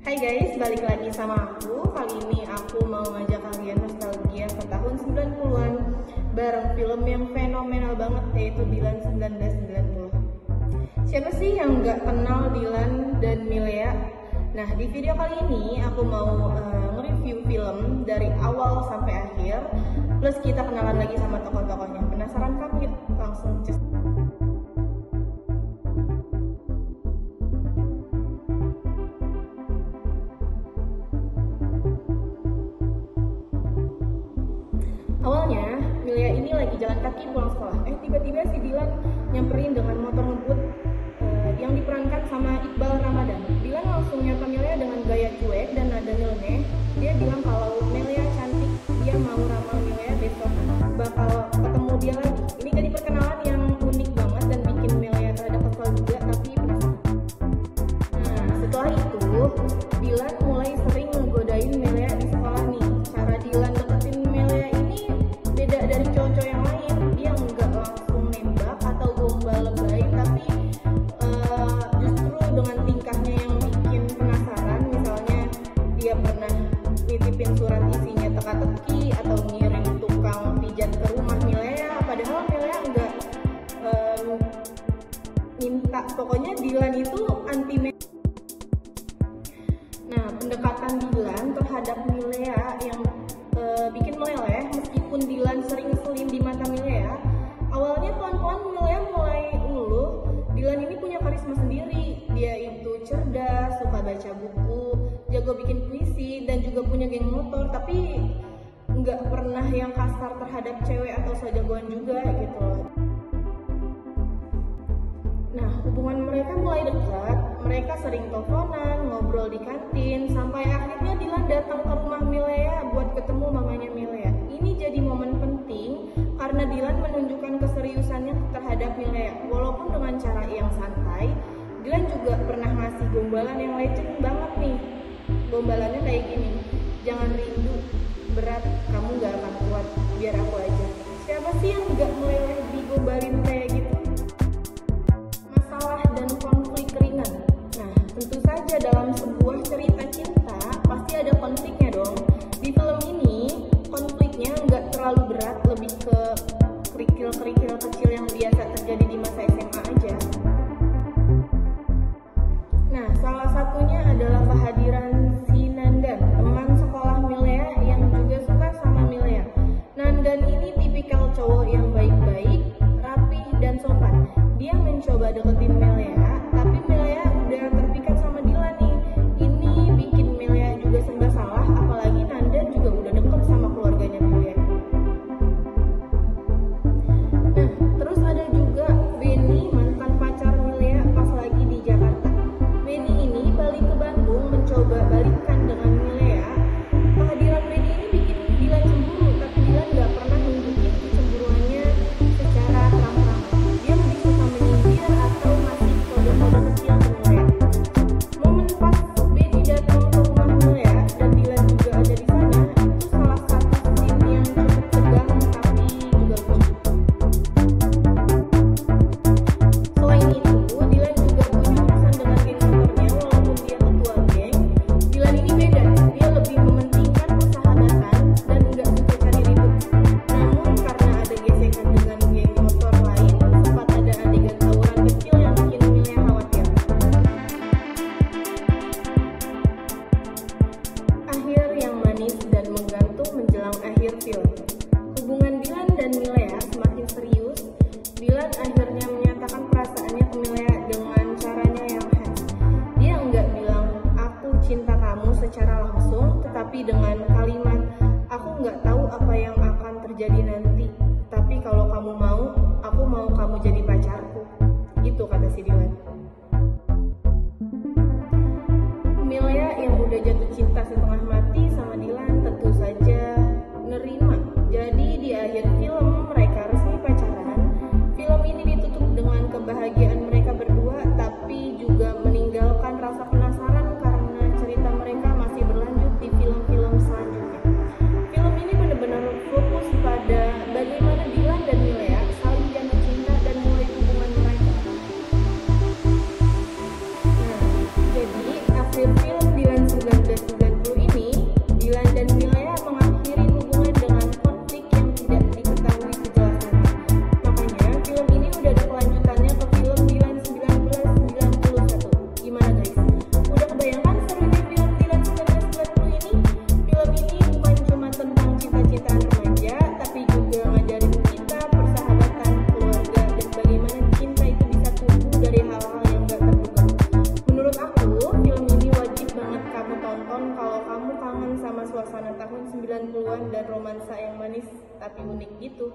Hai guys, balik lagi sama aku. Kali ini aku mau ngajak kalian nostalgia ke tahun 90-an bareng film yang fenomenal banget, yaitu Dilan 1990. Siapa sih yang nggak kenal Dilan dan Milea? Nah, di video kali ini aku mau nge-review film dari awal sampai akhir, plus kita kenalan lagi sama tokoh-tokohnya. Penasaran kan? Yuk langsung cus. Awalnya, Milea ini lagi jalan kaki pulang sekolah. Tiba-tiba si Dilan nyamperin dengan motor ngebut yang diperankan sama Iqbal Ramadan. Dilan langsung nyapa Milea dengan gaya cuek dan nada nyeleneh. Dia bilang kalau Milea cantik, dia mau ramal Milea besok bakal ketemu dia lagi. Ini jadi perkenalan yang unik banget dan bikin Milea rada kesel juga, tapi penasaran. Nah, setelah itu, Dilan mulai sering ngegodain Milea di sekolah nih. Cara Dilan deketin Milea ini beda dari cowok-cowok yang lain. Dia nggak langsung nembak atau gombal lebay, tapi justru dengan tingkahnya yang bikin penasaran. Misalnya dia pernah nitipin surat isinya teka-teki atau ngirim tukang pijat ke rumah Milea, padahal Milea nggak minta. Pokoknya Dilan itu anti. Nah, pendekatan Dilan terhadap Milea yang bikin meleleh, meskipun Dilan sering ngeselin di mata Milea. Awalnya pelan-pelan Milea mulai ngeluh. Dilan ini punya karisma sendiri. Dia itu cerdas, suka baca buku, jago bikin puisi, dan juga punya geng motor. Tapi nggak pernah yang kasar terhadap cewek atau sejagoan juga gitu loh. Nah, hubungan mereka mulai dekat. Mereka sering teleponan, ngobrol di kantin, sampai akhirnya Dilan datang ke rumah Milea buat ketemu mamanya Milea. Ini jadi momen penting karena Dilan menunjukkan keseriusannya terhadap Milea. Walaupun dengan cara yang santai, Dilan juga pernah ngasih gombalan yang legend banget nih. Gombalannya kayak gini, jangan rindu, berat, kamu gak akan kuat, biar aku aja. Siapa sih yang gak meleleh digombalin kayak gitu? Masalah dan konflik ringan. Nah, tentu saja dalam sebuah cerita cinta pasti ada konfliknya dong. Di film ini konfliknya nggak terlalu berat, lebih ke kerikil-kerikil kecil yang biasa terjadi di masa SMA aja. Nah, salah satunya adalah kehadiran si Nandan, teman sekolah Milea yang juga suka sama Milea. Nandan ini tipikal cowok yang baik-baik, rapih, dan sopan. Dia mencoba deketin Milea, tapi Milea udah terpikat sama Dilan nih. Ini bikin Milea juga serba salah, apalagi Nandan juga udah deket sama keluarganya Milea. Nah, terus ada juga Benny, mantan pacar Milea pas lagi di Jakarta. Benny ini balik ke Bandung mencoba balikan dengan Milea. Kehadiran Benny ini bikin Dilan cemburu, tapi Dilan gak pernah nunjukin kecemburuannya secara terang-terangan. Dia lebih suka menyindir atau ngasih kode-kode kecil ke Milea. Momen pas Benny datang ke rumah Milea dan Dilan juga ada di sana, itu salah satu scene yang cukup tegang tapi juga lucu. Selain itu, Dilan juga punya urusan dengan geng motornya. Walaupun dia ketua geng, Dilan ini beda. Dia lebih mementingkan persahabatan dan nggak suka cari ribut. Namun karena ada gesekan dengan geng motor lain, sempat ada adegan tawuran kecil yang bikin Milea khawatir. Akhir yang manis dan menggantung menjelang akhir film. Hubungan Dilan dan Milea semakin serius. Dilan akhirnya menyatakan perasaannya ke Milea dengan caranya yang khas. Dia nggak bilang aku cinta kamu secara langsung, tetapi dengan kalimat aku nggak tahu apa yang akan terjadi nanti, tapi kalau kamu mau, aku mau kamu jadi pacarku. Itu kata si Dilan. Milea yang udah jatuh cinta setengah mati sama Dilan tentu saja nerima. Jadi di akhir film mereka resmi pacaran. Film ini ditutup dengan kebahagiaan mereka berdua, tapi juga meninggalkan rasa penasaran karena cerita mereka masih berlanjut di film-film selanjutnya. kangen sama suasana tahun 90-an dan romansa yang manis tapi unik gitu.